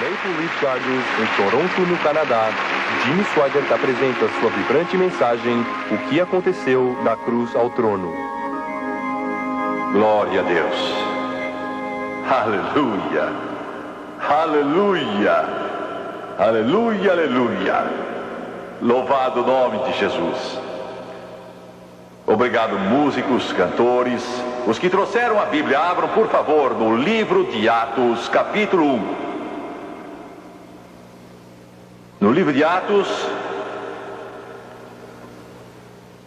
Maple Leaf Gardens, em Toronto, no Canadá, Jimmy Swaggart apresenta sua vibrante mensagem, O que aconteceu da cruz ao trono. Glória a Deus. Aleluia. Aleluia. Aleluia, aleluia. Louvado o nome de Jesus. Obrigado, músicos, cantores. Os que trouxeram a Bíblia, abram, por favor, no livro de Atos, capítulo 1. No livro de Atos,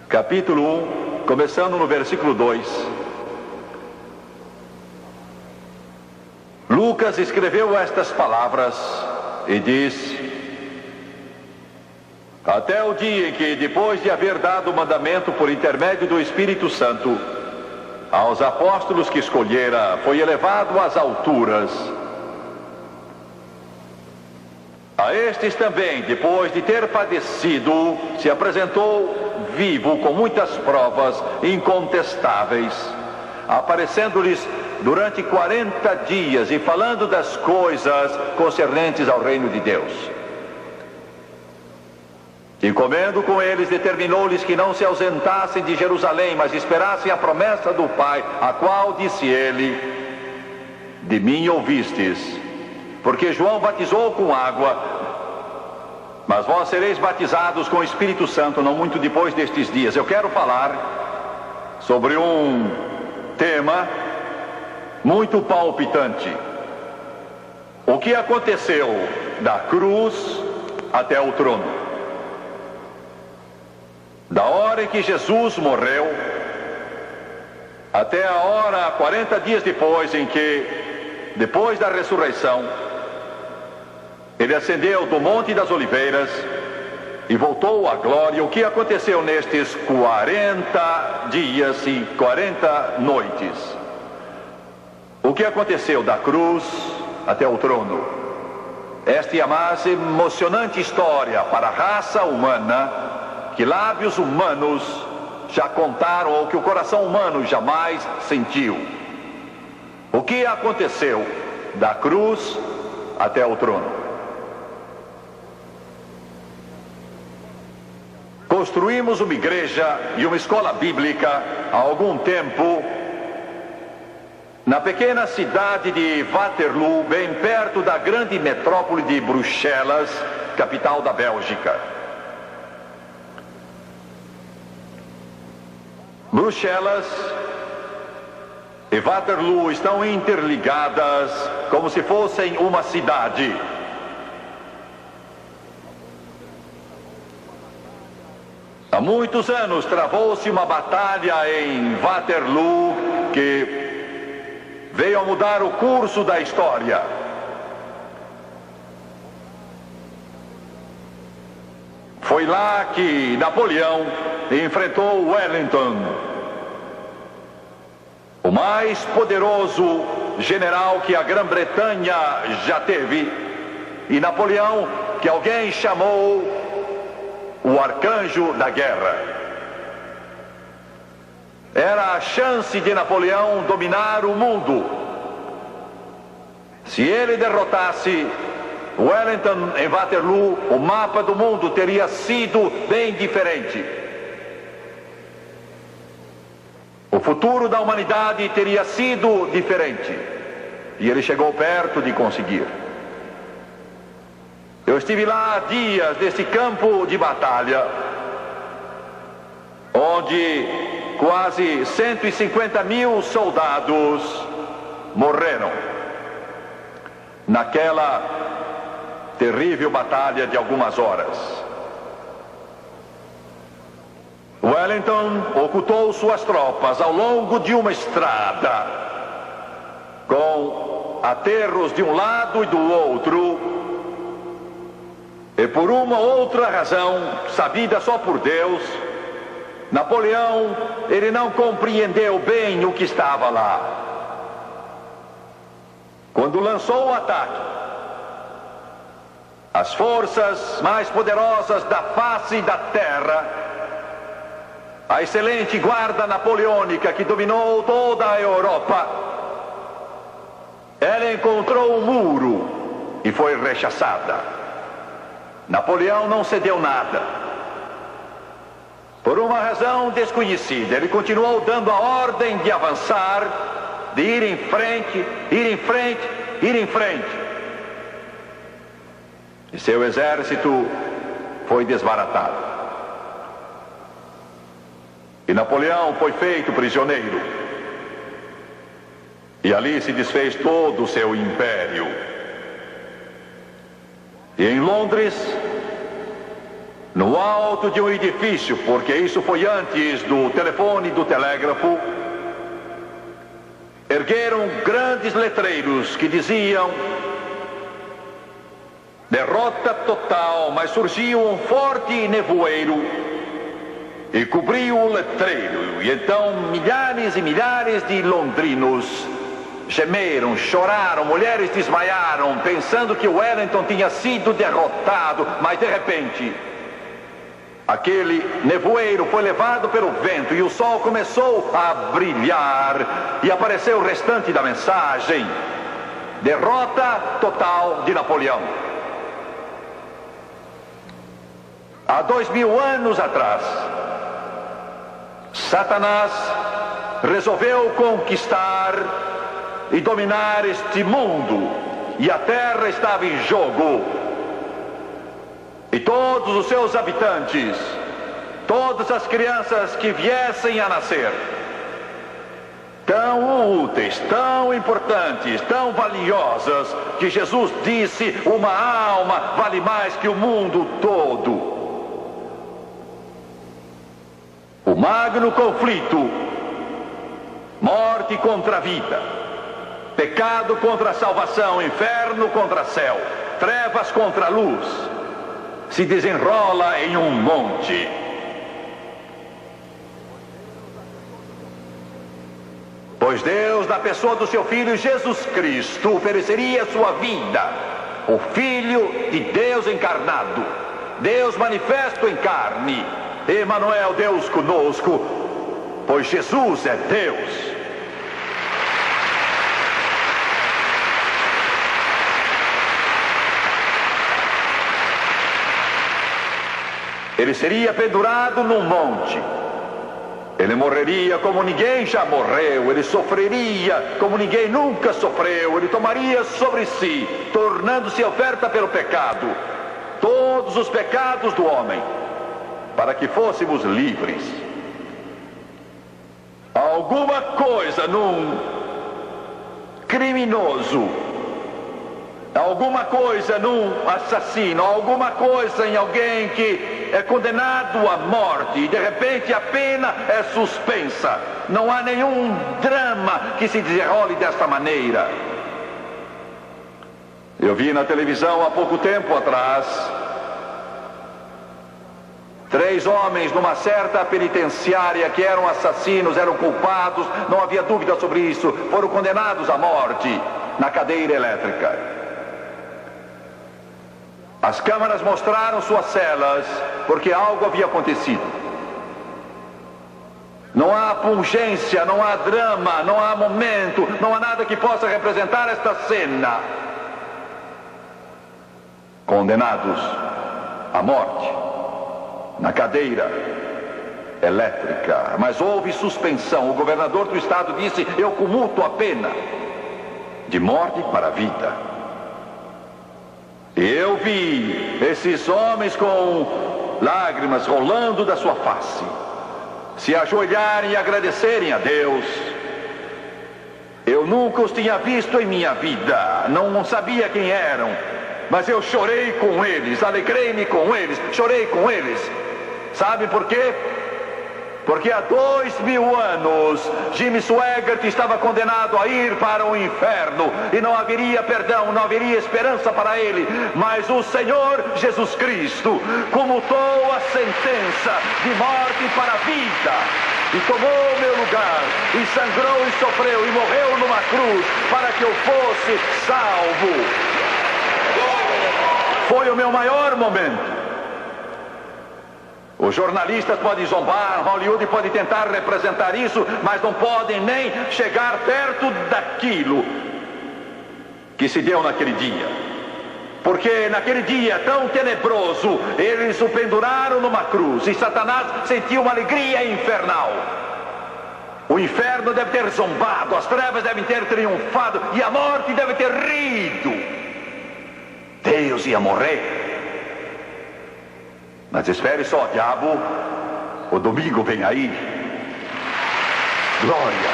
capítulo 1, começando no versículo 2. Lucas escreveu estas palavras e diz: até o dia em que, depois de haver dado o mandamento por intermédio do Espírito Santo aos apóstolos que escolhera, foi elevado às alturas. A estes também, depois de ter padecido, se apresentou vivo com muitas provas incontestáveis, aparecendo-lhes durante 40 dias e falando das coisas concernentes ao reino de Deus. E comendo com eles, determinou-lhes que não se ausentassem de Jerusalém, mas esperassem a promessa do Pai, a qual disse ele: de mim ouvistes, porque João batizou com água, mas vós sereis batizados com o Espírito Santo não muito depois destes dias. Eu quero falar sobre um tema muito palpitante: o que aconteceu da cruz até o trono. Da hora em que Jesus morreu, até a hora, 40 dias depois, em que, depois da ressurreição, ele ascendeu do Monte das Oliveiras e voltou à glória. O que aconteceu nestes 40 dias e 40 noites? O que aconteceu da cruz até o trono? Esta é a mais emocionante história para a raça humana que lábios humanos já contaram ou que o coração humano jamais sentiu. O que aconteceu da cruz até o trono? Construímos uma igreja e uma escola bíblica há algum tempo na pequena cidade de Waterloo, bem perto da grande metrópole de Bruxelas, capital da Bélgica. Bruxelas e Waterloo estão interligadas como se fossem uma cidade. Há muitos anos travou-se uma batalha em Waterloo que veio a mudar o curso da história. Foi lá que Napoleão enfrentou Wellington, o mais poderoso general que a Grã-Bretanha já teve, e Napoleão, que alguém chamou o arcanjo da guerra. Era a chance de Napoleão dominar o mundo. Se ele derrotasse Wellington em Waterloo, o mapa do mundo teria sido bem diferente. O futuro da humanidade teria sido diferente. E ele chegou perto de conseguir. Eu estive lá há dias nesse campo de batalha, onde quase 150 mil soldados morreram naquela terrível batalha de algumas horas. Wellington ocultou suas tropas ao longo de uma estrada, com aterros de um lado e do outro, e por uma outra razão, sabida só por Deus, Napoleão, ele não compreendeu bem o que estava lá. Quando lançou o ataque, as forças mais poderosas da face da terra, a excelente guarda napoleônica que dominou toda a Europa, ela encontrou um muro e e foi rechaçada. Napoleão não cedeu nada. Por uma razão desconhecida, ele continuou dando a ordem de avançar, de ir em frente, ir em frente, ir em frente. E seu exército foi desbaratado. E Napoleão foi feito prisioneiro. E ali se desfez todo o seu império. E em Londres, no alto de um edifício, porque isso foi antes do telefone e do telégrafo, ergueram grandes letreiros que diziam: derrota total, mas surgiu um forte nevoeiro e cobriu o letreiro. E então milhares e milhares de londrinos gemeram, choraram, mulheres desmaiaram, pensando que Wellington tinha sido derrotado. Mas de repente, aquele nevoeiro foi levado pelo vento e o sol começou a brilhar e apareceu o restante da mensagem: derrota total de Napoleão. Há 2000 anos atrás, Satanás resolveu conquistar e dominar este mundo, e a terra estava em jogo. E todos os seus habitantes, todas as crianças que viessem a nascer, tão úteis, tão importantes, tão valiosas, que Jesus disse: uma alma vale mais que o mundo todo. O magno conflito, morte contra a vida, pecado contra a salvação, inferno contra céu, trevas contra a luz, se desenrola em um monte. Pois Deus, na pessoa do seu Filho Jesus Cristo, ofereceria sua vida, o Filho de Deus encarnado, Deus manifesto em carne, Emanuel, Deus conosco, pois Jesus é Deus. Ele seria pendurado num monte. Ele morreria como ninguém já morreu. Ele sofreria como ninguém nunca sofreu. Ele tomaria sobre si, tornando-se oferta pelo pecado, todos os pecados do homem, para que fôssemos livres. Alguma coisa num criminoso, alguma coisa num assassino, alguma coisa em alguém que é condenado à morte, e de repente a pena é suspensa. Não há nenhum drama que se desenrole desta maneira. Eu vi na televisão há pouco tempo atrás 3 homens numa certa penitenciária que eram assassinos, eram culpados, não havia dúvida sobre isso, foram condenados à morte na cadeira elétrica. As câmaras mostraram suas celas, porque algo havia acontecido. Não há pungência, não há drama, não há momento, não há nada que possa representar esta cena. Condenados à morte na cadeira elétrica, mas houve suspensão. O governador do estado disse: eu comuto a pena de morte para a vida. Eu vi esses homens com lágrimas rolando da sua face, se ajoelharem e agradecerem a Deus. Eu nunca os tinha visto em minha vida, não sabia quem eram, mas eu chorei com eles, alegrei-me com eles, chorei com eles. Sabe por quê? Porque há 2000 anos Jimmy Swaggart estava condenado a ir para o inferno e não haveria perdão, não haveria esperança para ele. Mas o Senhor Jesus Cristo comutou a sentença de morte para a vida e tomou meu lugar e sangrou e sofreu e morreu numa cruz para que eu fosse salvo. Foi o meu maior momento. Os jornalistas podem zombar, Hollywood pode tentar representar isso, mas não podem nem chegar perto daquilo que se deu naquele dia. Porque naquele dia tão tenebroso, eles o penduraram numa cruz e Satanás sentiu uma alegria infernal. O inferno deve ter zombado, as trevas devem ter triunfado e a morte deve ter rido. Deus ia morrer. Mas espere só, diabo, o domingo vem aí. Glória,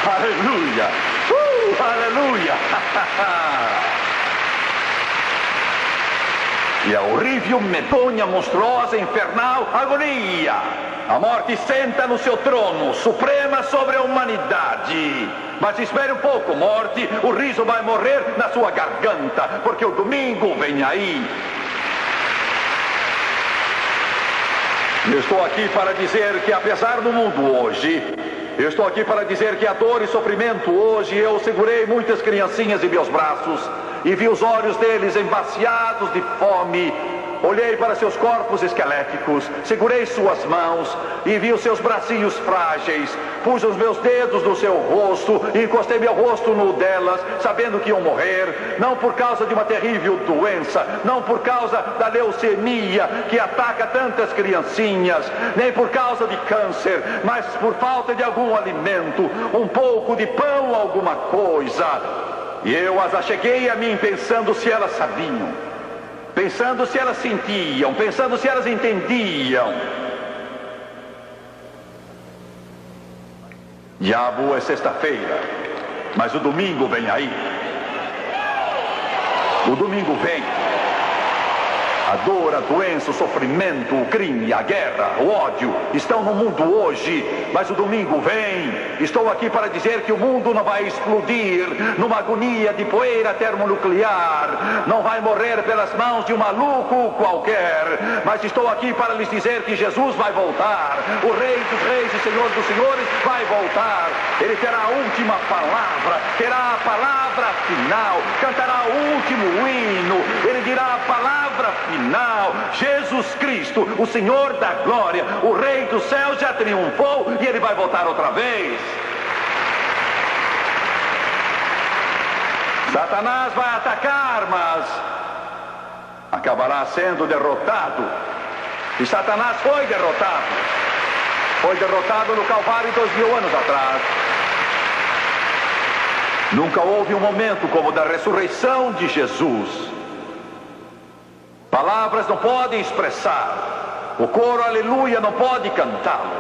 aleluia, aleluia. E a horrível, medonha, monstruosa, infernal agonia. A morte senta no seu trono, suprema sobre a humanidade. Mas espere um pouco, morte, o riso vai morrer na sua garganta, porque o domingo vem aí. Eu estou aqui para dizer que apesar do mundo hoje, eu estou aqui para dizer que a dor e sofrimento hoje, eu segurei muitas criancinhas em meus braços e vi os olhos deles embaciados de fome. Olhei para seus corpos esqueléticos, segurei suas mãos e vi os seus bracinhos frágeis. Pus os meus dedos no seu rosto e encostei meu rosto no delas, sabendo que iam morrer, não por causa de uma terrível doença, não por causa da leucemia que ataca tantas criancinhas, nem por causa de câncer, mas por falta de algum alimento, um pouco de pão, alguma coisa. E eu as acheguei a mim pensando se elas sabiam, pensando se elas sentiam, pensando se elas entendiam. Diabo, é sexta-feira, mas o domingo vem aí. O domingo vem. A dor, a doença, o sofrimento, o crime, a guerra, o ódio estão no mundo hoje, mas o domingo vem. Estou aqui para dizer que o mundo não vai explodir numa agonia de poeira termonuclear, não vai morrer pelas mãos de um maluco qualquer, mas estou aqui para lhes dizer que Jesus vai voltar, o Rei dos Reis e Senhor dos Senhores vai voltar. Ele terá a última palavra, terá a palavra final, cantará o último hino, ele dirá a palavra final. Jesus Cristo, o Senhor da glória, o Rei do céu já triunfou e ele vai voltar outra vez. Satanás vai atacar, mas acabará sendo derrotado. E Satanás foi derrotado. Foi derrotado no Calvário 2000 anos atrás. Nunca houve um momento como o da ressurreição de Jesus. Palavras não podem expressar, o coro aleluia não pode cantá-lo,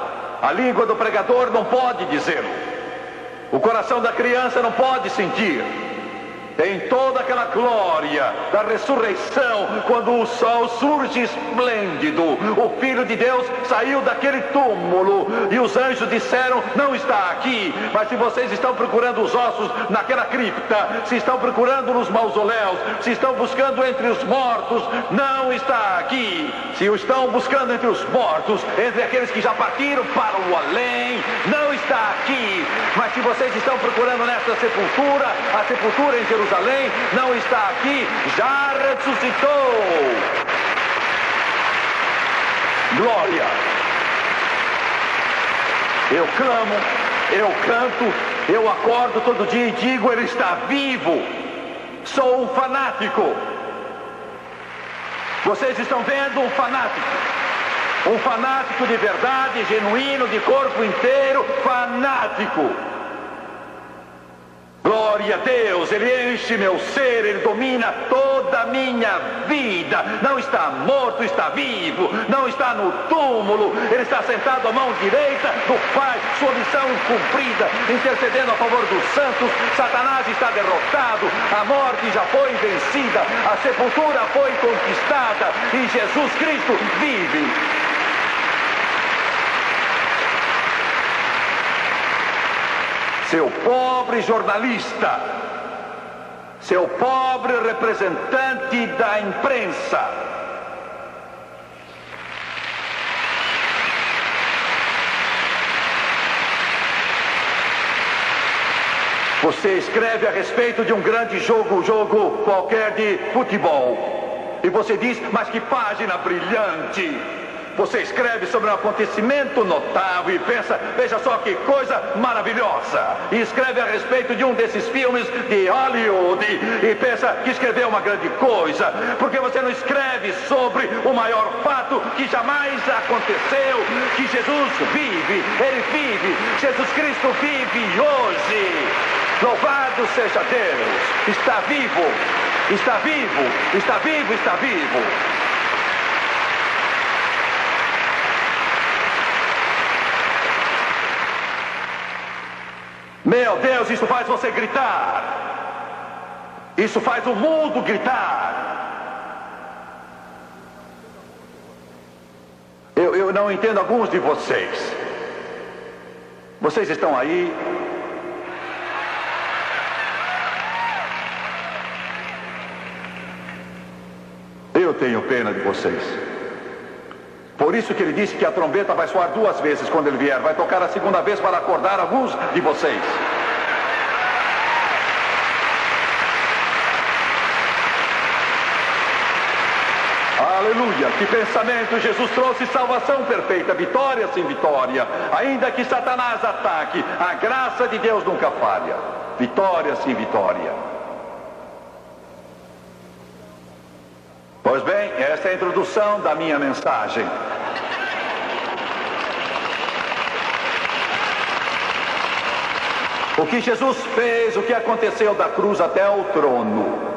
a língua do pregador não pode dizê-lo, o coração da criança não pode sentir. Em toda aquela glória da ressurreição, quando o sol surge esplêndido, o Filho de Deus saiu daquele túmulo e os anjos disseram: não está aqui. Mas se vocês estão procurando os ossos naquela cripta, se estão procurando nos mausoléus, se estão buscando entre os mortos, não está aqui. Se o estão buscando entre os mortos, entre aqueles que já partiram para o além, não está aqui. Mas se vocês estão procurando nesta sepultura, a sepultura em Jerusalém não está aqui, já ressuscitou. Glória. Eu clamo, eu canto, eu acordo todo dia e digo: ele está vivo. Sou um fanático. Vocês estão vendo um fanático. Um fanático de verdade, genuíno, de corpo inteiro, fanático. Glória a Deus, ele enche meu ser, ele domina toda a minha vida. Não está morto, está vivo, não está no túmulo, ele está sentado à mão direita do Pai, sua missão cumprida, intercedendo a favor dos santos. Satanás está derrotado, a morte já foi vencida, a sepultura foi conquistada e Jesus Cristo vive. Seu pobre jornalista, seu pobre representante da imprensa, você escreve a respeito de um grande jogo qualquer de futebol, e você diz: mas que página brilhante! Você escreve sobre um acontecimento notável e pensa, veja só que coisa maravilhosa. E escreve a respeito de um desses filmes de Hollywood e pensa que escreveu uma grande coisa. Porque você não escreve sobre o maior fato que jamais aconteceu, que Jesus vive, Ele vive, Jesus Cristo vive hoje. Louvado seja Deus, está vivo, está vivo, está vivo, está vivo. Meu Deus, isso faz você gritar. Isso faz o mundo gritar. Eu não entendo alguns de vocês. Vocês estão aí. Eu tenho pena de vocês. Por isso que ele disse que a trombeta vai soar 2 vezes quando ele vier. Vai tocar a 2ª vez para acordar alguns de vocês. Aleluia! Que pensamento! Jesus trouxe salvação perfeita, vitória sem vitória. Ainda que Satanás ataque, a graça de Deus nunca falha. Vitória sem vitória. Pois bem, esta é a introdução da minha mensagem. O que Jesus fez, o que aconteceu da cruz até o trono.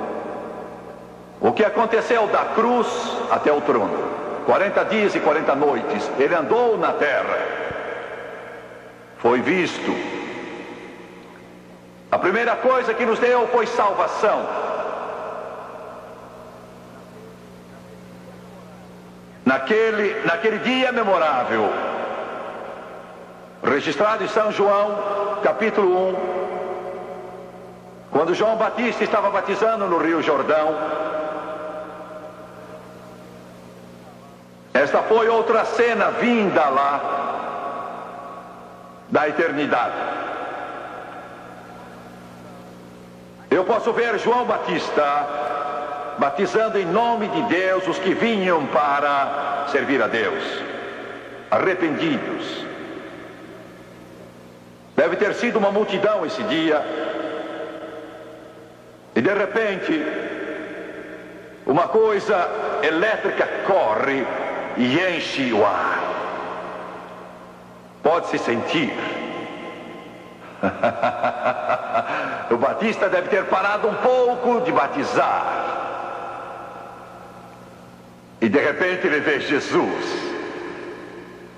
O que aconteceu da cruz até o trono. 40 dias e 40 noites, ele andou na terra. Foi visto. A primeira coisa que nos deu foi salvação. Naquele dia memorável, registrado em São João, capítulo 1, quando João Batista estava batizando no Rio Jordão, esta foi outra cena vinda lá da eternidade. Eu posso ver João Batista batizando em nome de Deus os que vinham para servir a Deus, arrependidos. Deve ter sido uma multidão esse dia. E de repente, uma coisa elétrica corre e enche o ar. Pode-se sentir. O Batista deve ter parado um pouco de batizar. E de repente ele vê Jesus.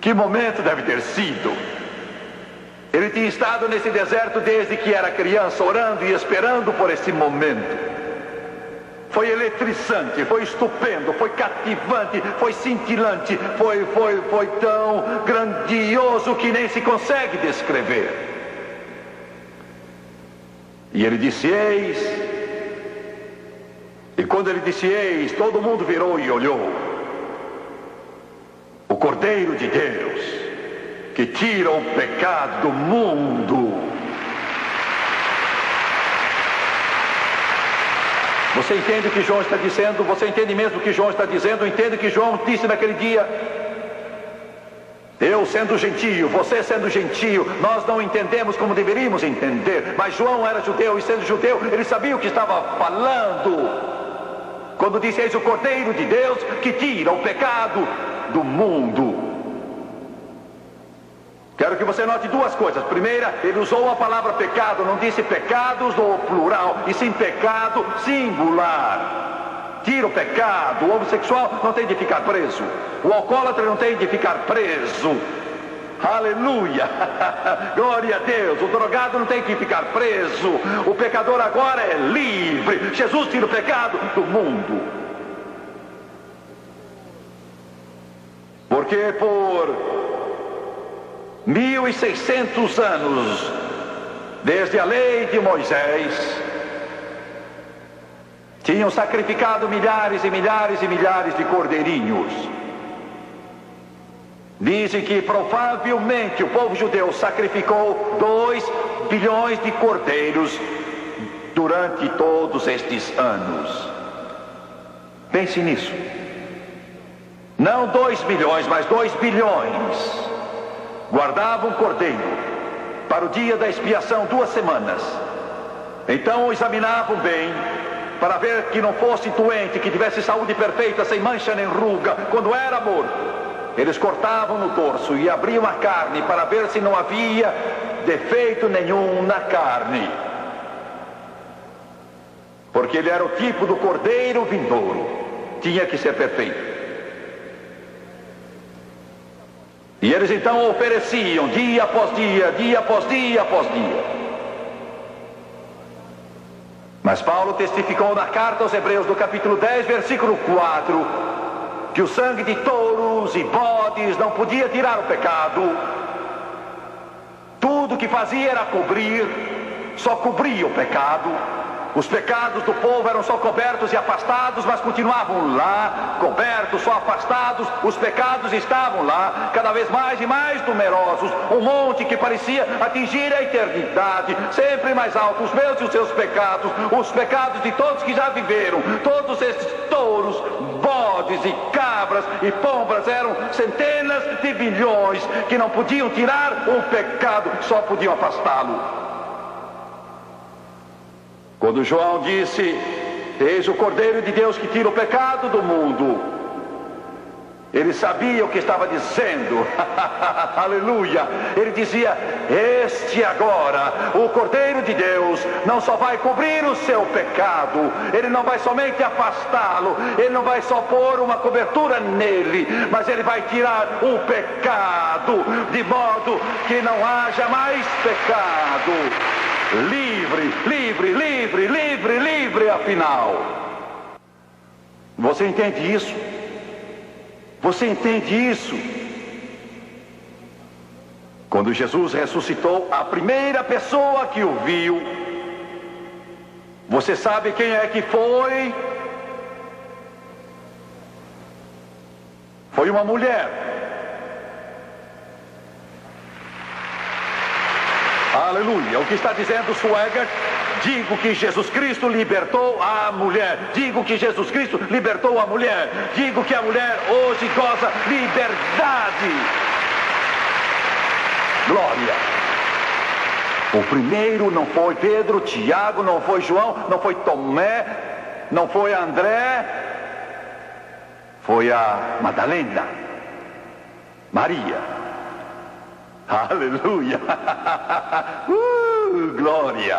Que momento deve ter sido? Ele tinha estado nesse deserto desde que era criança, orando e esperando por esse momento. Foi eletrizante, foi estupendo, foi cativante, foi cintilante, foi tão grandioso que nem se consegue descrever. E ele disse, eis. E quando ele disse, eis, todo mundo virou e olhou. O Cordeiro de Deus, que tira o pecado do mundo. Você entende o que João está dizendo? Você entende mesmo o que João está dizendo? Entende o que João disse naquele dia? Eu sendo gentio, você sendo gentio, nós não entendemos como deveríamos entender. Mas João era judeu e sendo judeu, ele sabia o que estava falando. Quando disse, eis o Cordeiro de Deus que tira o pecado do mundo. Quero que você note 2 coisas. Primeira, ele usou a palavra pecado, não disse pecados no plural, e sim pecado singular. Tira o pecado. O homossexual não tem de ficar preso. O alcoólatra não tem de ficar preso. Aleluia! Glória a Deus! O drogado não tem que ficar preso. O pecador agora é livre. Jesus tira o pecado do mundo. Porque por 1600 anos, desde a lei de Moisés, tinham sacrificado milhares e milhares e milhares de cordeirinhos. Dizem que provavelmente o povo judeu sacrificou 2 bilhões de cordeiros durante todos estes anos. Pense nisso. não 2 milhões, mas 2 bilhões, guardavam um cordeiro para o dia da expiação 2 semanas. Então o examinavam bem, para ver que não fosse doente, que tivesse saúde perfeita, sem mancha nem ruga, quando era morto. Eles cortavam no dorso e abriam a carne para ver se não havia defeito nenhum na carne. Porque ele era o tipo do cordeiro vindouro, tinha que ser perfeito. E eles então ofereciam dia após dia, dia após dia após dia. Mas Paulo testificou na carta aos Hebreus, no capítulo 10, versículo 4, que o sangue de touros e bodes não podia tirar o pecado. Tudo que fazia era cobrir, só cobria o pecado. Os pecados do povo eram só cobertos e afastados, mas continuavam lá, cobertos, só afastados. Os pecados estavam lá, cada vez mais e mais numerosos. Um monte que parecia atingir a eternidade, sempre mais alto. Os meus e os seus pecados, os pecados de todos que já viveram. Todos esses touros, bodes e cabras e pombras eram centenas de bilhões que não podiam tirar o pecado, só podiam afastá-lo. Quando João disse: eis o Cordeiro de Deus que tira o pecado do mundo, ele sabia o que estava dizendo. Aleluia! Ele dizia: este agora, o Cordeiro de Deus, não só vai cobrir o seu pecado, ele não vai somente afastá-lo, ele não vai só pôr uma cobertura nele, mas ele vai tirar o pecado, de modo que não haja mais pecado. Livre, livre, livre, livre, livre, afinal. Você entende isso? Você entende isso? Quando Jesus ressuscitou, a primeira pessoa que o viu, você sabe quem é que foi? Foi uma mulher. Aleluia! O que está dizendo Schweigert? Digo que Jesus Cristo libertou a mulher. Digo que Jesus Cristo libertou a mulher. Digo que a mulher hoje goza liberdade. Glória! O primeiro não foi Pedro, Tiago, não foi João, não foi Tomé, não foi André. Foi a Madalena, Maria. Aleluia! Glória!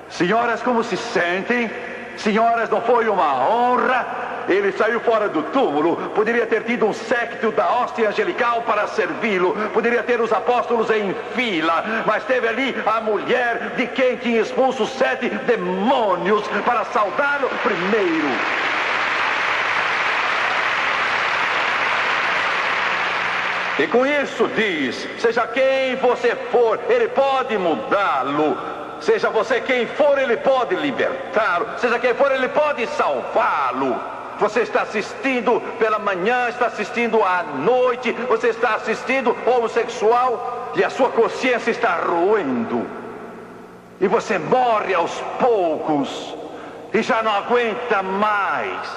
Senhoras, como se sentem? Senhoras, não foi uma honra? Ele saiu fora do túmulo. Poderia ter tido um séquito da hóstia angelical para servi-lo. Poderia ter os apóstolos em fila. Mas teve ali a mulher de quem tinha expulso 7 demônios para saudá-lo primeiro. E com isso diz: seja quem você for, ele pode mudá-lo. Seja você quem for, ele pode libertá-lo. Seja quem for, ele pode salvá-lo. Você está assistindo pela manhã, está assistindo à noite, você está assistindo homossexual e a sua consciência está roendo. E você morre aos poucos e já não aguenta mais.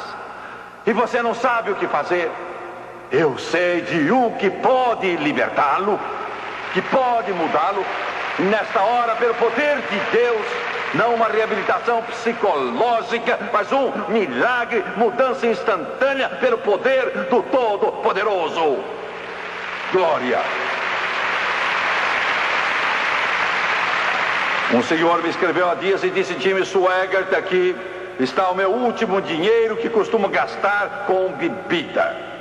E você não sabe o que fazer. Eu sei de um que pode libertá-lo, que pode mudá-lo. Nesta hora, pelo poder de Deus, não uma reabilitação psicológica, mas um milagre, mudança instantânea pelo poder do Todo-Poderoso. Glória! Um senhor me escreveu há dias e disse: Jimmy Schweigert, aqui está o meu último dinheiro que costumo gastar com bebida.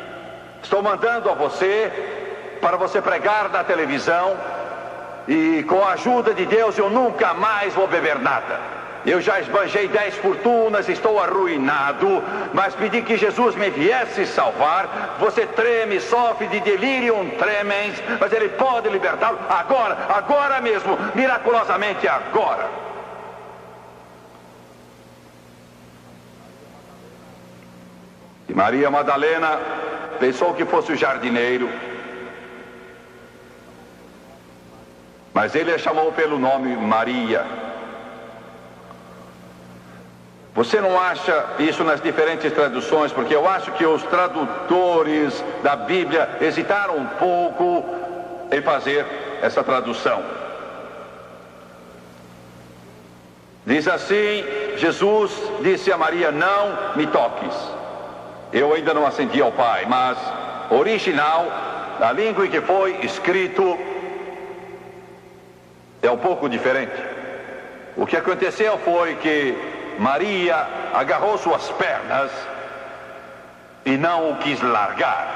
Estou mandando a você, para você pregar na televisão, e com a ajuda de Deus eu nunca mais vou beber nada. Eu já esbanjei 10 fortunas, estou arruinado, mas pedi que Jesus me viesse salvar. Você treme, sofre de delirium tremens, mas Ele pode libertá-lo agora, agora mesmo, miraculosamente agora. E Maria Madalena pensou que fosse o jardineiro, mas ele a chamou pelo nome Maria. Você não acha isso nas diferentes traduções? Porque eu acho que os tradutores da Bíblia hesitaram um pouco em fazer essa tradução. Diz assim: Jesus disse a Maria: não me toques, eu ainda não ascendi ao Pai. Mas original, a língua em que foi escrito, é um pouco diferente. O que aconteceu foi que Maria agarrou suas pernas e não o quis largar.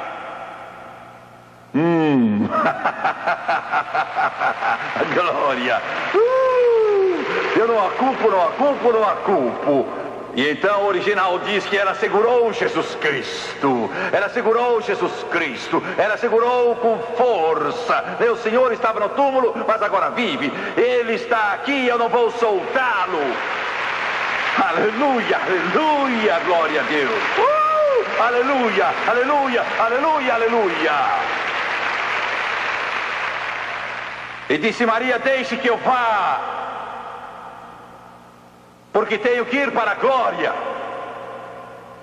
Glória! Eu não a culpo. E então o original diz que ela segurou Jesus Cristo. Ela segurou com força. Meu Senhor estava no túmulo, mas agora vive. Ele está aqui, eu não vou soltá-lo. Aleluia, aleluia, glória a Deus. Aleluia, aleluia, aleluia, aleluia. E disse Maria: deixe que eu vá, porque tenho que ir para a glória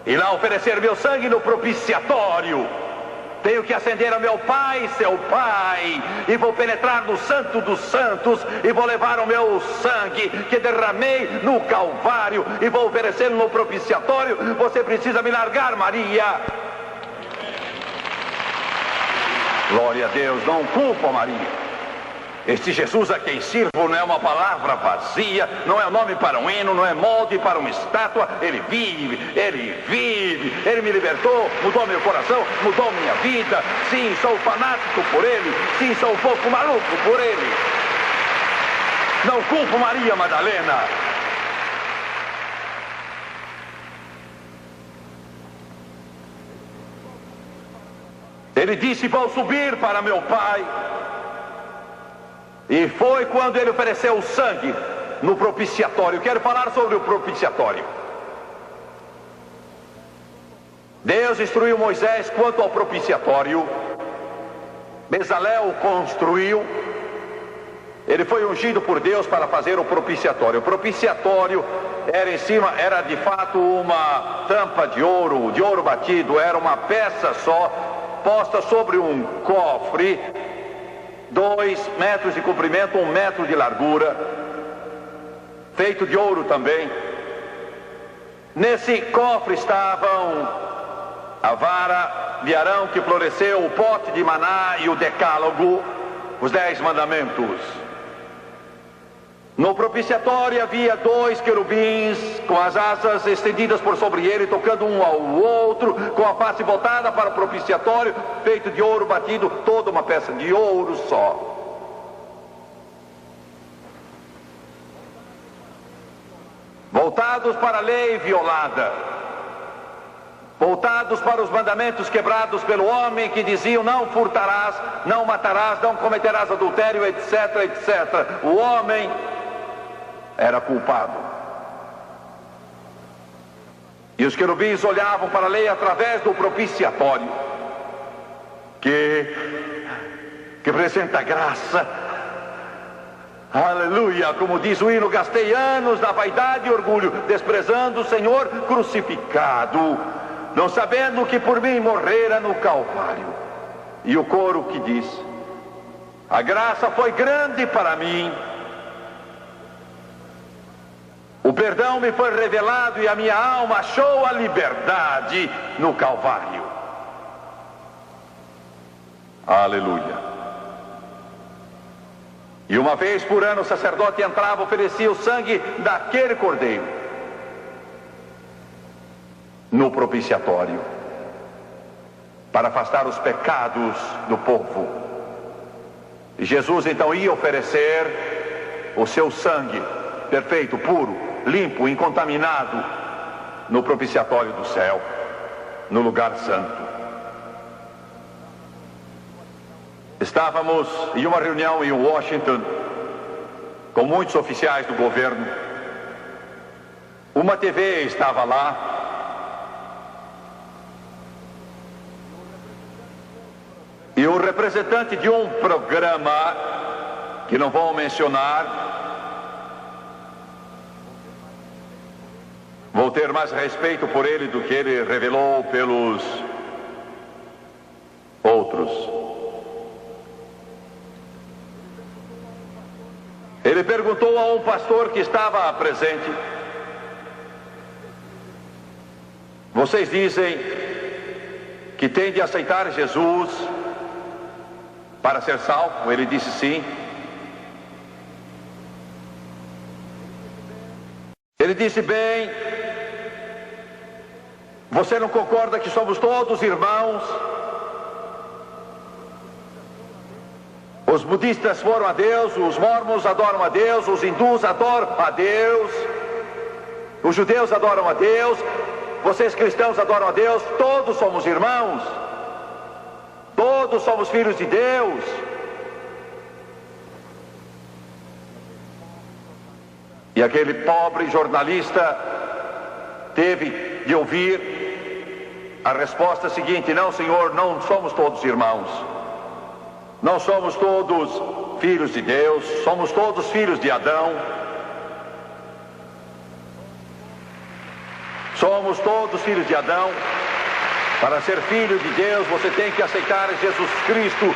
e lá oferecer meu sangue no propiciatório. Tenho que ascender a meu Pai, seu Pai, e vou penetrar no Santo dos Santos, e vou levar o meu sangue que derramei no Calvário, e vou oferecê-lo no propiciatório. Você precisa me largar, Maria. Glória a Deus, não culpa Maria. Este Jesus a quem sirvo não é uma palavra vazia, não é um nome para um hino, não é molde para uma estátua. Ele vive, Ele me libertou, mudou meu coração, mudou minha vida. Sim, sou fanático por Ele, sim, sou um pouco maluco por Ele. Não culpo Maria Madalena. Ele disse: vou subir para meu Pai. E foi quando ele ofereceu o sangue no propiciatório. Quero falar sobre o propiciatório. Deus instruiu Moisés quanto ao propiciatório. Bezalel o construiu. Ele foi ungido por Deus para fazer o propiciatório. O propiciatório era de fato uma tampa de ouro batido. Era uma peça só, posta sobre um cofre, 2 metros de comprimento, 1 metro de largura, feito de ouro também. Nesse cofre estavam a vara de Arão que floresceu, o pote de maná e o decálogo, os 10 mandamentos. No propiciatório havia 2 querubins com as asas estendidas por sobre ele, tocando um ao outro, com a face voltada para o propiciatório, feito de ouro batido, toda uma peça de ouro só. Voltados para a lei violada, voltados para os mandamentos quebrados pelo homem, que diziam: não furtarás, não matarás, não cometerás adultério, etc, etc. O homem era culpado. E os querubins olhavam para a lei através do propiciatório, que representa graça. Aleluia, como diz o hino: gastei anos na vaidade e orgulho, desprezando o Senhor crucificado, não sabendo que por mim morrera no Calvário. E o coro que diz: a graça foi grande para mim, o perdão me foi revelado e a minha alma achou a liberdade no Calvário. Aleluia. E uma vez por ano o sacerdote entrava, oferecia o sangue daquele cordeiro no propiciatório, para afastar os pecados do povo. E Jesus então ia oferecer o seu sangue perfeito, puro, limpo, incontaminado, no propiciatório do céu, no lugar santo. Estávamos em uma reunião em Washington com muitos oficiais do governo. Uma TV estava lá e o representante de um programa que não vou mencionar Vou ter mais respeito por ele do que ele revelou pelos outros. Ele perguntou a um pastor que estava presente: vocês dizem que tem de aceitar Jesus para ser salvo? Ele disse sim. Ele disse: bem, você não concorda que somos todos irmãos? Os budistas foram a Deus, os mormons adoram a Deus, os hindus adoram a Deus, os judeus adoram a Deus, vocês cristãos adoram a Deus, todos somos irmãos, todos somos filhos de Deus. E aquele pobre jornalista teve de ouvir a resposta seguinte: não, senhor, não somos todos irmãos. Não somos todos filhos de Deus, somos todos filhos de Adão. Somos todos filhos de Adão. Para ser filho de Deus, você tem que aceitar Jesus Cristo.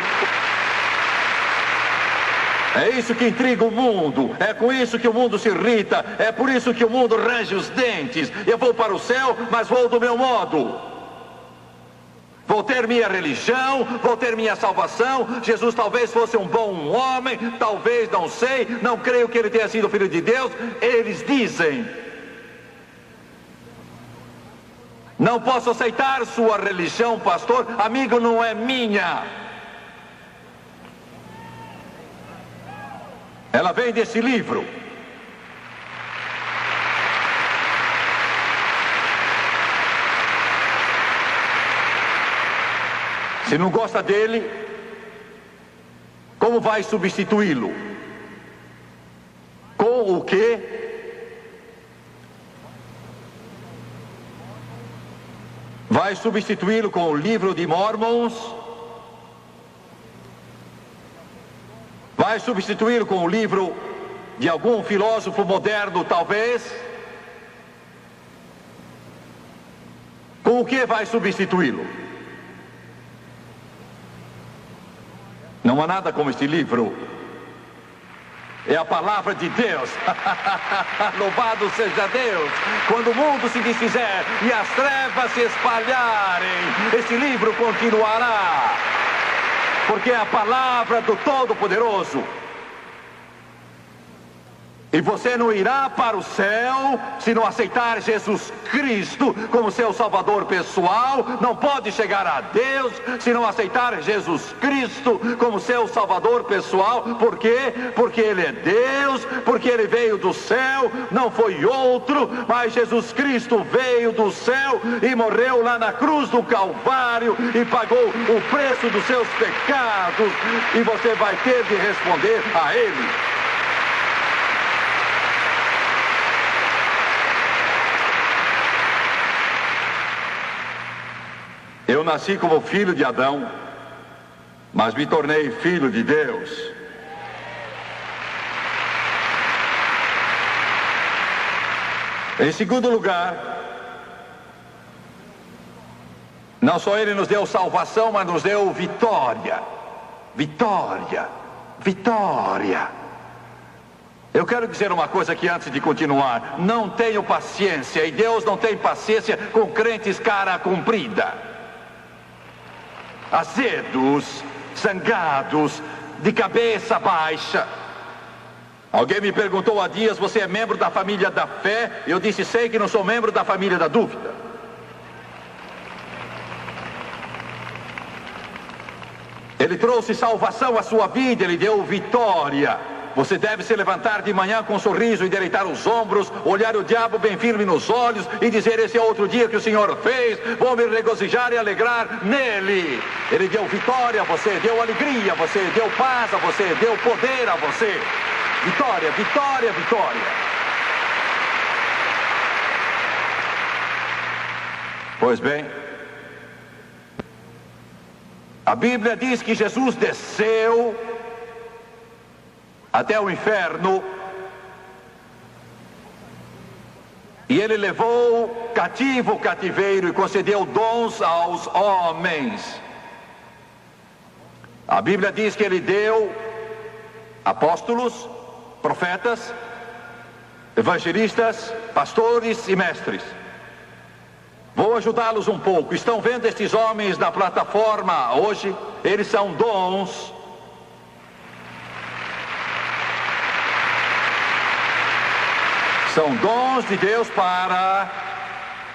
É isso que intriga o mundo, é com isso que o mundo se irrita, é por isso que o mundo range os dentes. Eu vou para o céu, mas vou do meu modo. Vou ter minha religião, vou ter minha salvação. Jesus talvez fosse um bom homem, talvez, não sei, não creio que ele tenha sido filho de Deus. Eles dizem: não posso aceitar sua religião, pastor, amigo, não é minha. Ela vem desse livro. Se não gosta dele, como vai substituí-lo? Com o quê? Vai substituí-lo com o livro de Mormons? Vai substituí-lo com o livro de algum filósofo moderno, talvez? Com o que vai substituí-lo? Não há nada como este livro. É a palavra de Deus. Louvado seja Deus. Quando o mundo se desfizer e as trevas se espalharem, este livro continuará. Porque é a palavra do Todo-Poderoso. E você não irá para o céu se não aceitar Jesus Cristo como seu Salvador pessoal. Não pode chegar a Deus se não aceitar Jesus Cristo como seu Salvador pessoal. Por quê? Porque Ele é Deus, porque Ele veio do céu, não foi outro, mas Jesus Cristo veio do céu e morreu lá na cruz do Calvário e pagou o preço dos seus pecados. E você vai ter de responder a Ele. Eu nasci como filho de Adão, mas me tornei filho de Deus. Em segundo lugar, não só Ele nos deu salvação, mas nos deu vitória. Vitória, vitória. Eu quero dizer uma coisa aqui antes de continuar. Não tenho paciência, e Deus não tem paciência com crentes cara comprida. Azedos, zangados, de cabeça baixa. Alguém me perguntou há dias: você é membro da família da fé? Eu disse: sei que não sou membro da família da dúvida. Ele trouxe salvação à sua vida, Ele deu vitória. Você deve se levantar de manhã com um sorriso, endireitar os ombros, olhar o diabo bem firme nos olhos e dizer: esse é outro dia que o Senhor fez, vou me regozijar e alegrar nele. Ele deu vitória a você, deu alegria a você, deu paz a você, deu poder a você. Vitória, vitória, vitória. Pois bem, a Bíblia diz que Jesus desceu até o inferno E ele levou cativo o cativeiro e concedeu dons aos homens. A Bíblia diz que ele deu apóstolos, profetas, evangelistas, pastores e mestres. Vou ajudá-los um pouco. Estão vendo estes homens na plataforma hoje? Eles são dons. São dons de Deus para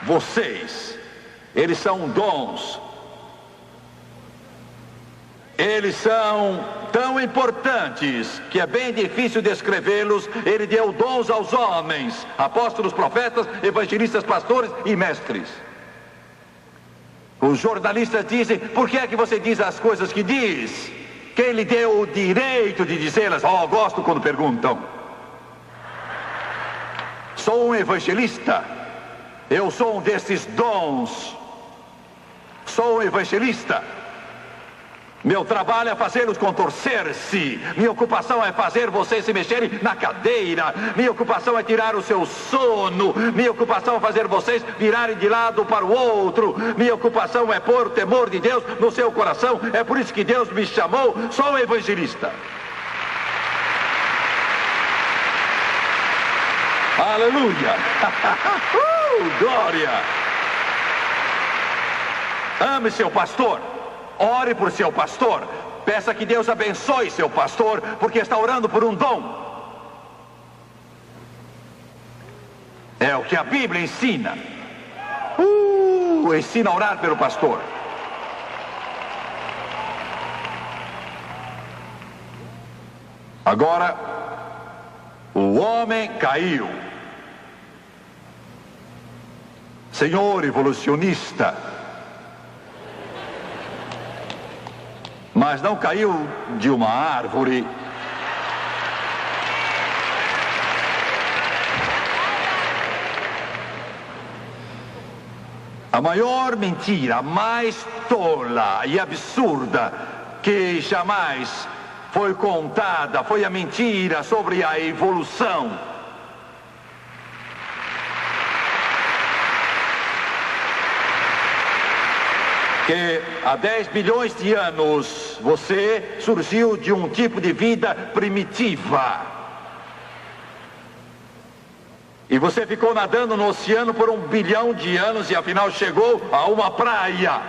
vocês. Eles são dons. Eles são tão importantes que é bem difícil descrevê-los. Ele deu dons aos homens, apóstolos, profetas, evangelistas, pastores e mestres. Os jornalistas dizem: por que é que você diz as coisas que diz? Quem lhe deu o direito de dizê-las? Oh, gosto quando perguntam. Sou um evangelista. Eu sou um desses dons. Sou um evangelista. Meu trabalho é fazê-los contorcer-se. Minha ocupação é fazer vocês se mexerem na cadeira. Minha ocupação é tirar o seu sono. Minha ocupação é fazer vocês virarem de lado para o outro. Minha ocupação é pôr o temor de Deus no seu coração. É por isso que Deus me chamou. Sou um evangelista. Aleluia! Glória! Ame seu pastor. Ore por seu pastor. Peça que Deus abençoe seu pastor, porque está orando por um dom. É o que a Bíblia ensina. Ensina a orar pelo pastor. Agora, o homem caiu. Senhor evolucionista, mas não caiu de uma árvore. A maior mentira, a mais tola e absurda que jamais foi contada foi a mentira sobre a evolução. Que há 10 bilhões de anos você surgiu de um tipo de vida primitiva. E você ficou nadando no oceano por 1 bilhão de anos e afinal chegou a uma praia.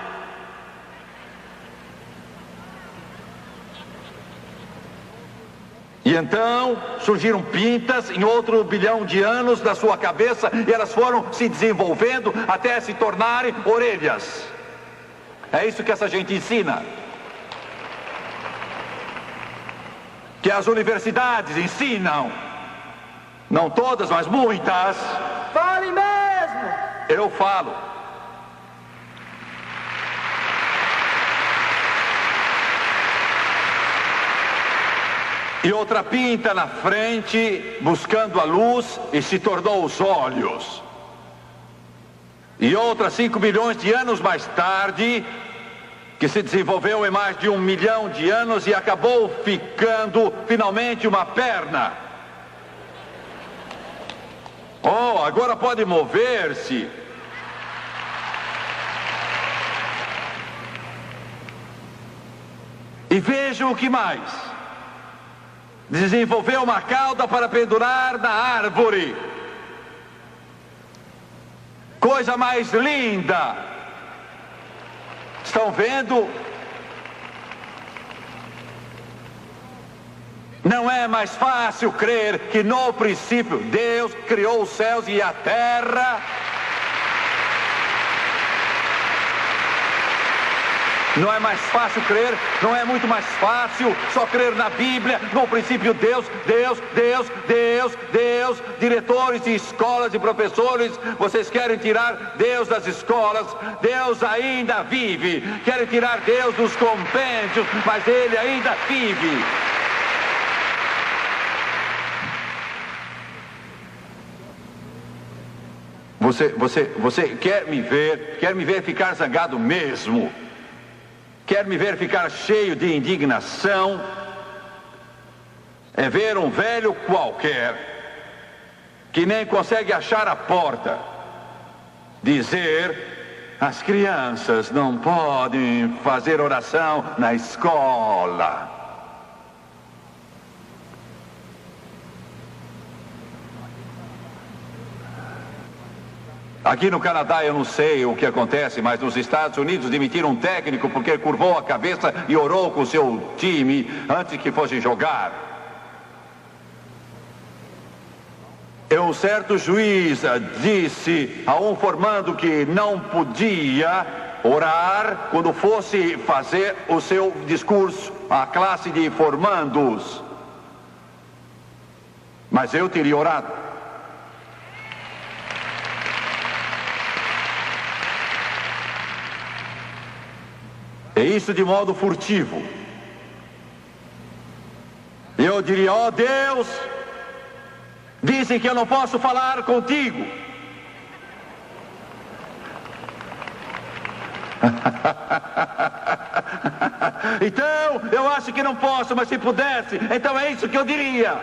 E então surgiram pintas em outro bilhão de anos da sua cabeça e elas foram se desenvolvendo até se tornarem orelhas. É isso que essa gente ensina. Que as universidades ensinam. Não todas, mas muitas. Fale mesmo! Eu falo. E outra pinta na frente, buscando a luz, e se tornou os olhos. E outra 5 milhões de anos mais tarde, que se desenvolveu em mais de 1 milhão de anos e acabou ficando finalmente uma perna. Oh, agora pode mover-se. E veja o que mais. Desenvolveu uma cauda para pendurar na árvore. Coisa mais linda. Estão vendo? Não é mais fácil crer que no princípio Deus criou os céus e a terra? Não é mais fácil crer? Não é muito mais fácil só crer na Bíblia? No princípio Deus, Deus, Deus, Deus, Deus. Diretores de escolas e professores, vocês querem tirar Deus das escolas? Deus ainda vive. Querem tirar Deus dos compêndios, mas Ele ainda vive. Você quer me ver ficar zangado mesmo? Quer me ver ficar cheio de indignação? É ver um velho qualquer que nem consegue achar a porta, dizer: as crianças não podem fazer oração na escola. Aqui no Canadá eu não sei o que acontece, mas nos Estados Unidos demitiram um técnico porque curvou a cabeça e orou com o seu time antes que fosse jogar. Um certo juiz disse a um formando que não podia orar quando fosse fazer o seu discurso à classe de formandos. Mas eu teria orado. É isso de modo furtivo. Eu diria: ó Deus, dizem que eu não posso falar contigo. Então, eu acho que não posso, mas se pudesse, então é isso que eu diria.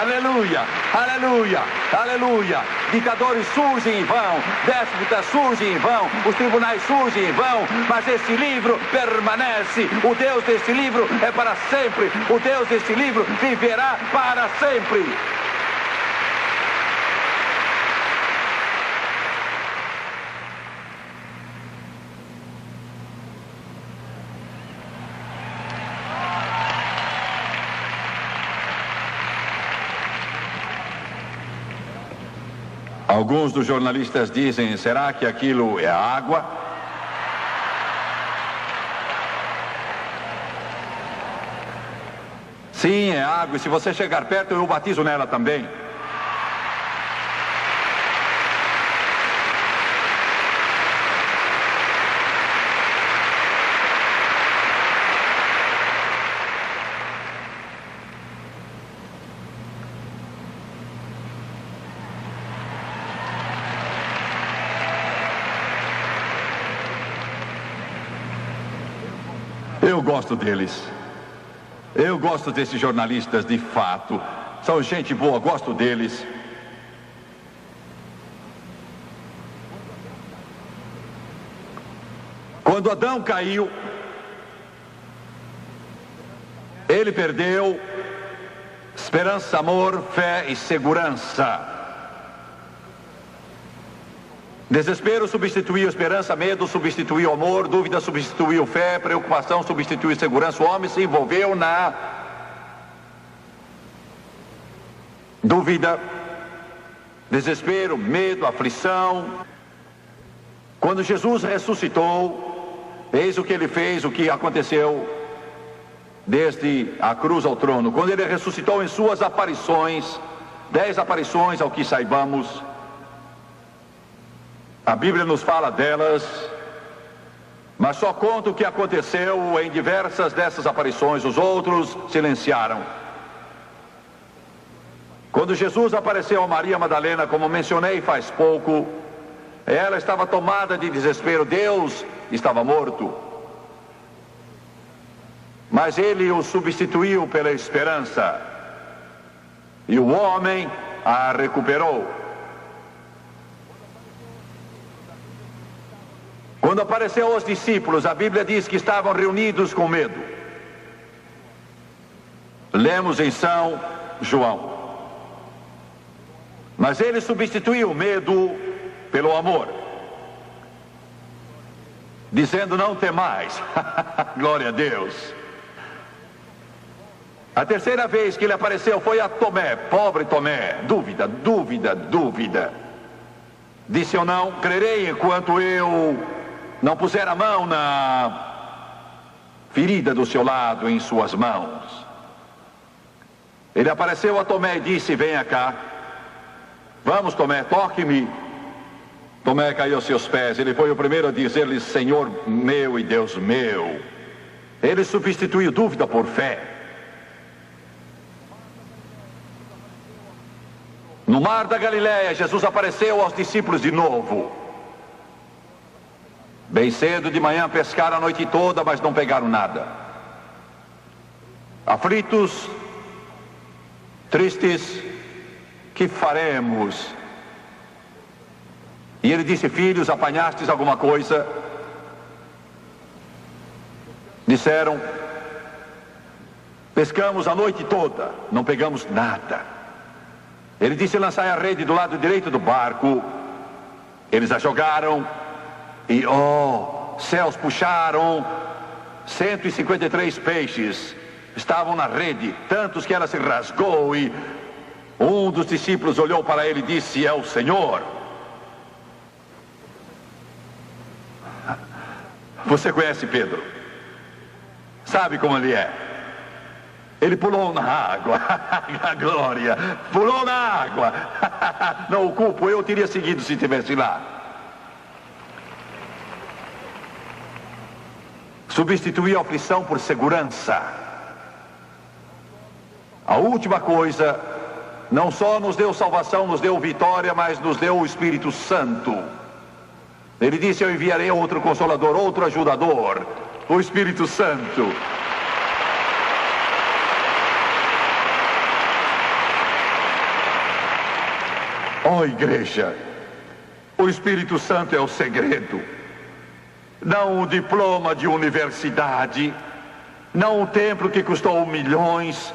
Aleluia, aleluia, aleluia. Ditadores surgem em vão, déspotas surgem em vão, os tribunais surgem em vão, mas esse livro permanece. O Deus desse livro é para sempre. O Deus desse livro viverá para sempre. Alguns dos jornalistas dizem: será que aquilo é água? Sim, é água, e se você chegar perto eu batizo nela também. Eu gosto deles. Eu gosto desses jornalistas de fato. São gente boa, gosto deles. Quando Adão caiu, ele perdeu esperança, amor, fé e segurança. Desespero substituiu esperança, medo substituiu amor, dúvida substituiu fé, preocupação substituiu segurança. O homem se envolveu na dúvida, desespero, medo, aflição. Quando Jesus ressuscitou, eis o que ele fez, o que aconteceu desde a cruz ao trono. Quando ele ressuscitou em suas aparições, 10 aparições ao que saibamos, a Bíblia nos fala delas, mas só conta o que aconteceu em diversas dessas aparições. Os outros silenciaram. Quando Jesus apareceu a Maria Madalena, como mencionei faz pouco, ela estava tomada de desespero. Deus estava morto, mas ele o substituiu pela esperança, e o homem a recuperou. Quando apareceu aos discípulos, a Bíblia diz que estavam reunidos com medo. Lemos em São João. Mas ele substituiu o medo pelo amor, dizendo: não temais. Glória a Deus. A terceira vez que ele apareceu foi a Tomé, pobre Tomé. Dúvida, dúvida, dúvida. Disse: eu não crerei enquanto eu não puser a mão na ferida do seu lado, em suas mãos. Ele apareceu a Tomé e disse: venha cá. Vamos, Tomé, toque-me. Tomé caiu aos seus pés. Ele foi o primeiro a dizer-lhe: Senhor meu e Deus meu. Ele substituiu dúvida por fé. No mar da Galileia, Jesus apareceu aos discípulos de novo. Bem cedo de manhã pescaram a noite toda, mas não pegaram nada. Aflitos, tristes, que faremos? E ele disse: filhos, apanhastes alguma coisa? Disseram: pescamos a noite toda, não pegamos nada. Ele disse: lançai a rede do lado direito do barco. Eles a jogaram e, céus, puxaram 153 peixes. Estavam na rede, tantos que ela se rasgou, e um dos discípulos olhou para ele e disse: é o Senhor. Você conhece Pedro? Sabe como ele é? Ele pulou na água. A glória! Pulou na água. Não o culpo, eu teria seguido se estivesse lá. Substituir a aflição por segurança. A última coisa, não só nos deu salvação, nos deu vitória, mas nos deu o Espírito Santo. Ele disse: eu enviarei outro Consolador, outro ajudador, o Espírito Santo. Igreja, o Espírito Santo é o segredo. Não o diploma de universidade, não o templo que custou milhões,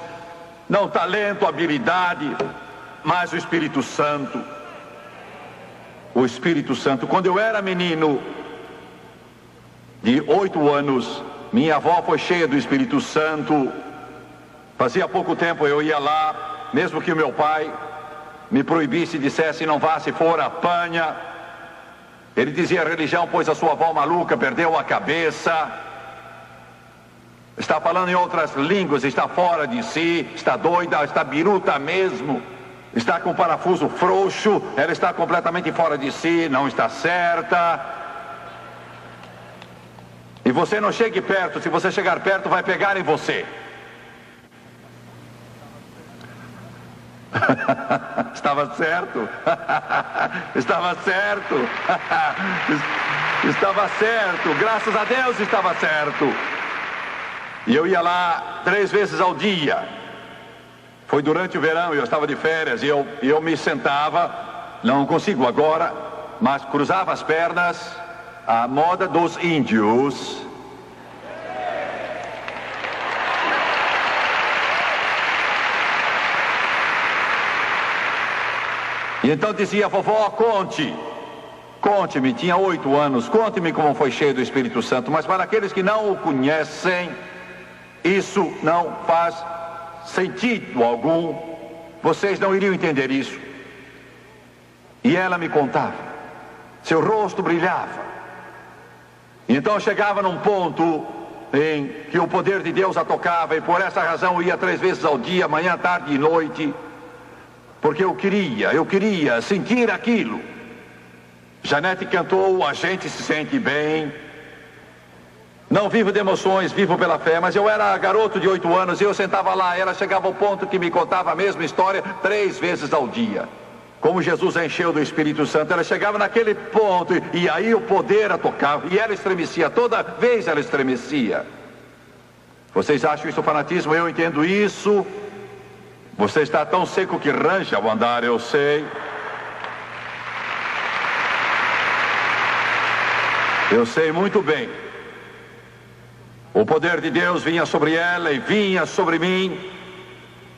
não talento, habilidade, mas o Espírito Santo. O Espírito Santo. Quando eu era menino de 8 anos, minha avó foi cheia do Espírito Santo. Fazia pouco tempo eu ia lá, mesmo que o meu pai me proibisse e dissesse: não vá, se for apanha. Ele dizia: a religião pôs a sua avó maluca, perdeu a cabeça, está falando em outras línguas, está fora de si, está doida, está biruta mesmo, está com o parafuso frouxo, ela está completamente fora de si, não está certa. E você não chegue perto, se você chegar perto vai pegar em você. Estava certo. Estava certo. Estava certo. Graças a Deus estava certo. E eu ia lá 3 vezes ao dia. Foi durante o verão, eu estava de férias, e eu me sentava, não consigo agora, mas cruzava as pernas, à moda dos índios. E então dizia: vovó, conte-me, tinha 8 anos, conte-me como foi cheio do Espírito Santo. Mas para aqueles que não o conhecem, isso não faz sentido algum. Vocês não iriam entender isso. E ela me contava, seu rosto brilhava. E então chegava num ponto em que o poder de Deus a tocava, e por essa razão eu ia 3 vezes ao dia, manhã, tarde e noite. Porque eu queria sentir aquilo. Janete cantou: a gente se sente bem. Não vivo de emoções, vivo pela fé. Mas eu era garoto de 8 anos e eu sentava lá. Ela chegava ao ponto que me contava a mesma história 3 vezes ao dia. Como Jesus a encheu do Espírito Santo, ela chegava naquele ponto e aí o poder a tocava. E ela estremecia, toda vez ela estremecia. Vocês acham isso fanatismo? Eu entendo isso. Você está tão seco que range ao andar, eu sei. Eu sei muito bem. O poder de Deus vinha sobre ela e vinha sobre mim.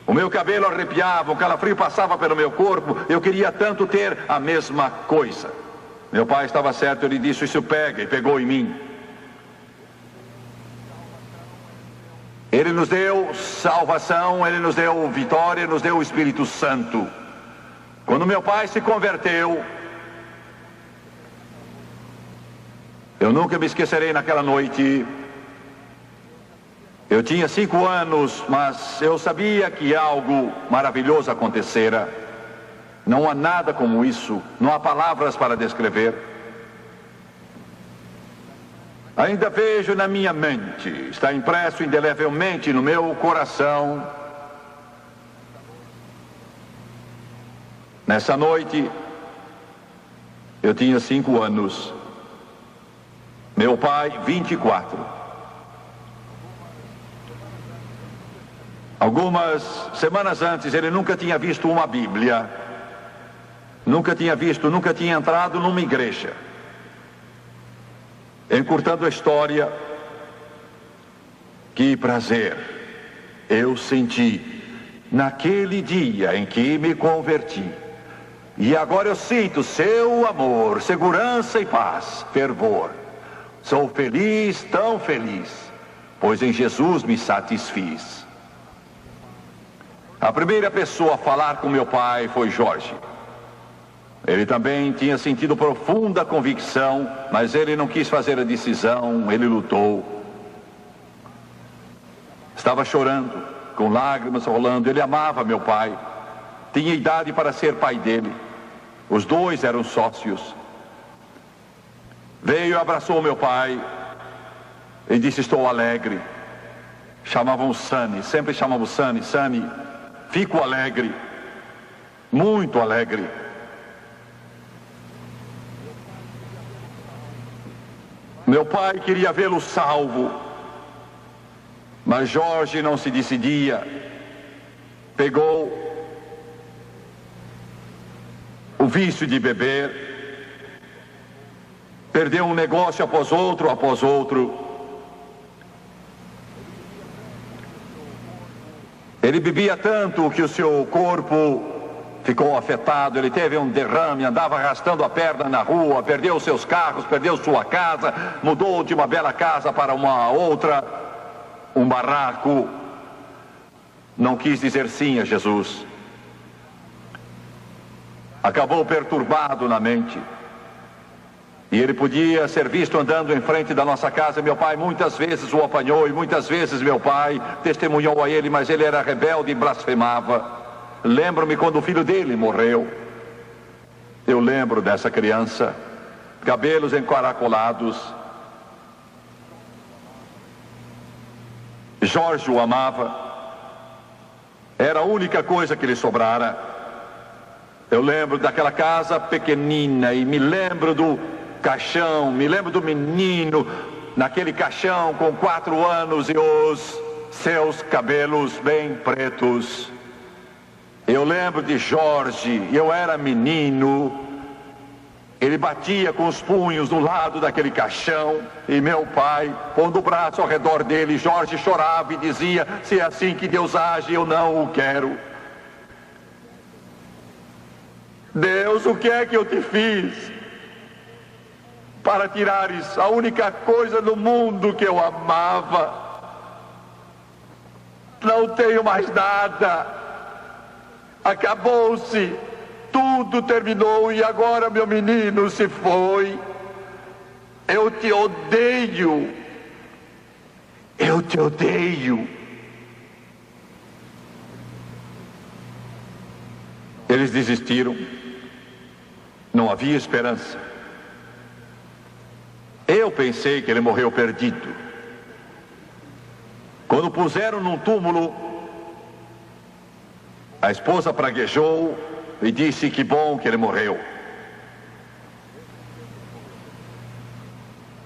O meu cabelo arrepiava, o calafrio passava pelo meu corpo. Eu queria tanto ter a mesma coisa. Meu pai estava certo, ele disse: isso pega, e pegou em mim. Ele nos deu salvação, Ele nos deu vitória, nos deu o Espírito Santo. Quando meu pai se converteu, eu nunca me esquecerei naquela noite. Eu tinha 5 anos, mas eu sabia que algo maravilhoso acontecera. Não há nada como isso, não há palavras para descrever. Ainda vejo na minha mente, está impresso indelevelmente no meu coração. Nessa noite, eu tinha 5 anos. Meu pai, 24. Algumas semanas antes, ele nunca tinha visto uma Bíblia, nunca tinha entrado numa igreja. Encurtando a história, que prazer eu senti naquele dia em que me converti. E agora eu sinto seu amor, segurança e paz, fervor. Sou feliz, tão feliz, pois em Jesus me satisfiz. A primeira pessoa a falar com meu pai foi Jorge. Ele também tinha sentido profunda convicção, mas ele não quis fazer a decisão, ele lutou. Estava chorando, com lágrimas rolando. Ele amava meu pai, tinha idade para ser pai dele. Os dois eram sócios. Veio e abraçou meu pai e disse: estou alegre. Chamavam Sani, sempre chamavam Sani. Sani, fico alegre, muito alegre. Meu pai queria vê-lo salvo, mas Jorge não se decidia. Pegou o vício de beber, perdeu um negócio após outro. Ele bebia tanto que o seu corpo ficou afetado, ele teve um derrame, andava arrastando a perna na rua, perdeu seus carros, perdeu sua casa, mudou de uma bela casa para uma outra, um barraco. Não quis dizer sim a Jesus. Acabou perturbado na mente. E ele podia ser visto andando em frente da nossa casa. Meu pai muitas vezes o apanhou e muitas vezes meu pai testemunhou a ele, mas ele era rebelde e blasfemava. Lembro-me quando o filho dele morreu. Eu lembro dessa criança, cabelos encaracolados. Jorge o amava. Era a única coisa que lhe sobrara. Eu lembro daquela casa pequenina e me lembro do caixão, me lembro do menino naquele caixão com 4 anos e os seus cabelos bem pretos. Eu lembro de Jorge, eu era menino, ele batia com os punhos do lado daquele caixão e meu pai, pondo o braço ao redor dele, Jorge chorava e dizia: se é assim que Deus age, eu não o quero. Deus, o que é que eu te fiz para tirares a única coisa no mundo que eu amava? Não tenho mais nada, acabou-se, tudo terminou e agora meu menino se foi. Eu te odeio, eu te odeio. Eles desistiram, não havia esperança. Eu pensei que ele morreu perdido. Quando puseram num túmulo, a esposa praguejou e disse que bom que ele morreu.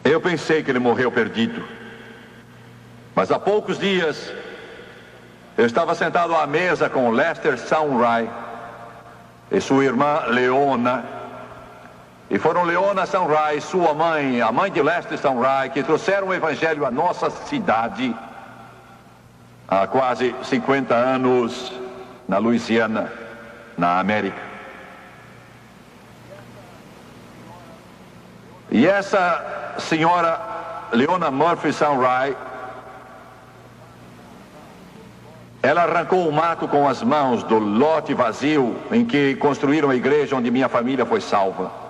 Eu pensei que ele morreu perdido. Mas há poucos dias, eu estava sentado à mesa com Lester Sunray e sua irmã Leona. E foram Leona Sunray, sua mãe, a mãe de Lester Sunray, que trouxeram o evangelho à nossa cidade há quase 50 anos, na Louisiana, na América. E essa senhora Leona Murphy Sunray, ela arrancou o mato com as mãos do lote vazio em que construíram a igreja onde minha família foi salva.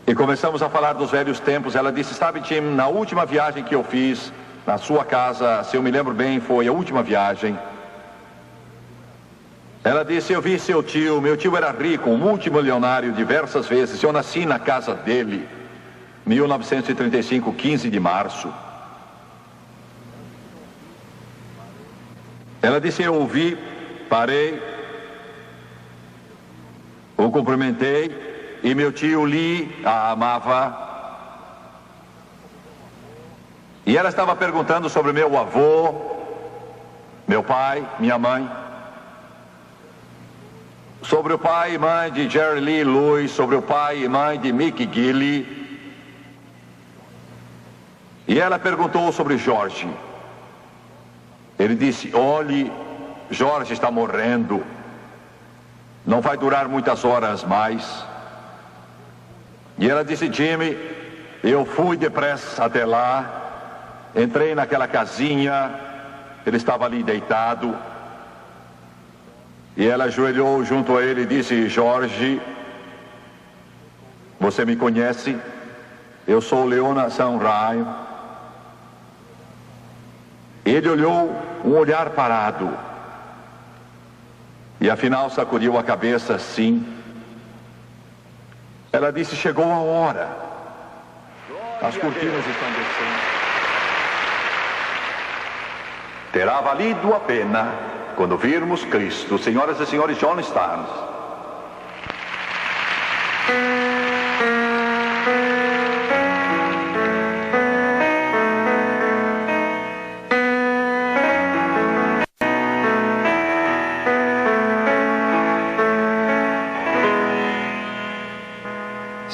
E começamos a falar dos velhos tempos. Ela disse: sabe, Tim, na última viagem que eu fiz na sua casa, se eu me lembro bem, foi a última viagem. Ela disse: eu vi seu tio, meu tio era rico, um multimilionário diversas vezes. Eu nasci na casa dele, 1935, 15 de março. Ela disse: eu ouvi, parei, o cumprimentei. E meu tio Lee a amava. E ela estava perguntando sobre meu avô, meu pai, minha mãe, sobre o pai e mãe de Jerry Lee Lewis, sobre o pai e mãe de Mickey Gilley. E ela perguntou sobre Jorge. Ele disse: olhe, Jorge está morrendo. Não vai durar muitas horas mais. E ela disse: Jimmy, eu fui depressa até lá, entrei naquela casinha, ele estava ali deitado. E ela ajoelhou junto a ele e disse: Jorge, você me conhece? Eu sou Leona Sanraio. Ele olhou, um olhar parado. E afinal sacudiu a cabeça assim. Ela disse: chegou a hora. As cortinas estão descendo. Terá valido a pena quando virmos Cristo. Senhoras e senhores, John Starnes.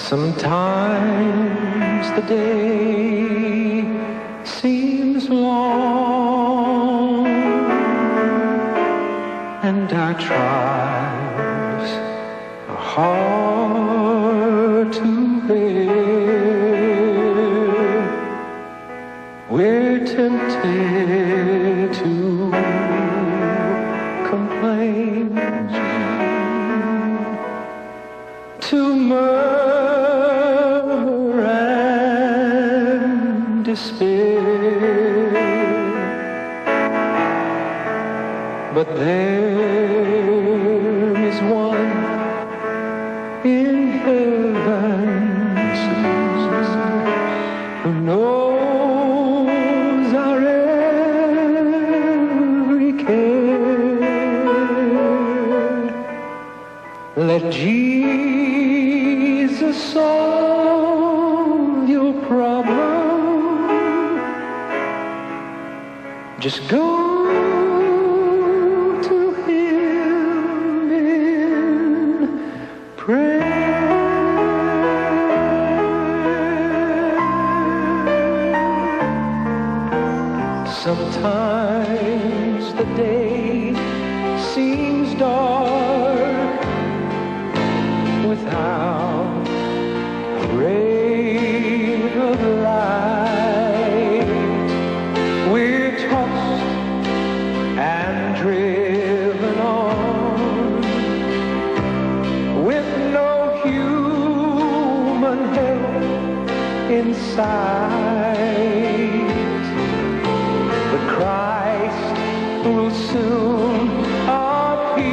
Sometimes the day seems long and our trials are hard to bear. We're tempted to complain, to murmur and despair, but there is one in heaven who knows our every care. Let Jesus solve your problem. Just go to Him in prayer. Sometimes the day seems dark without a ray of light. We're tossed and driven on with no human help in sight. But Christ will soon appear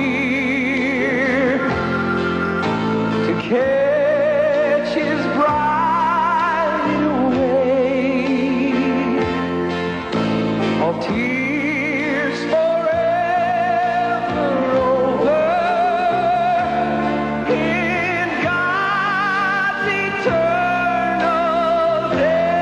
to catch His bride away. All tears forever over in God's eternal day.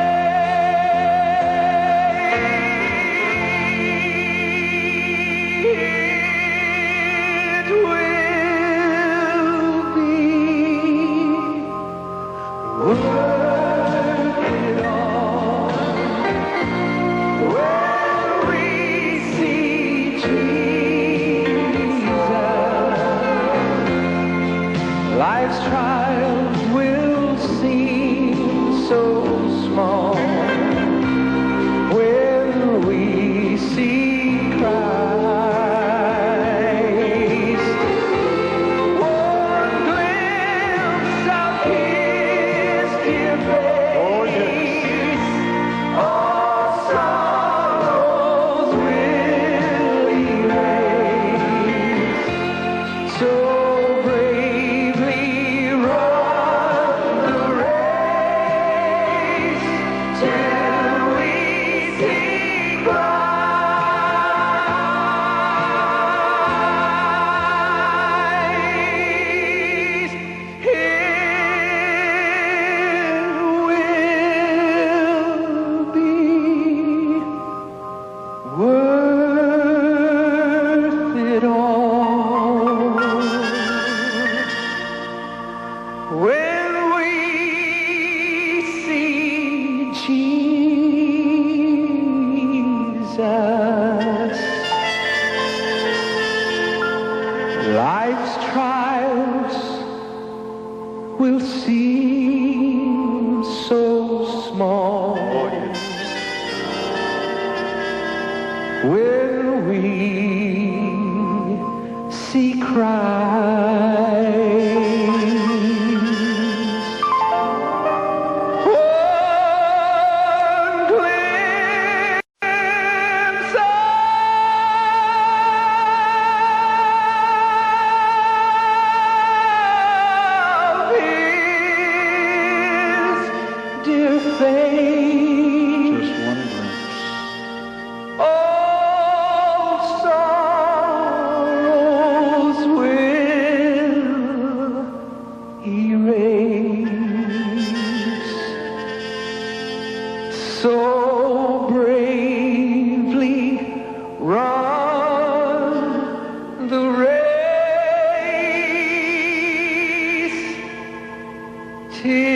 life's trials will seem so small when we see Christ. So bravely run the race till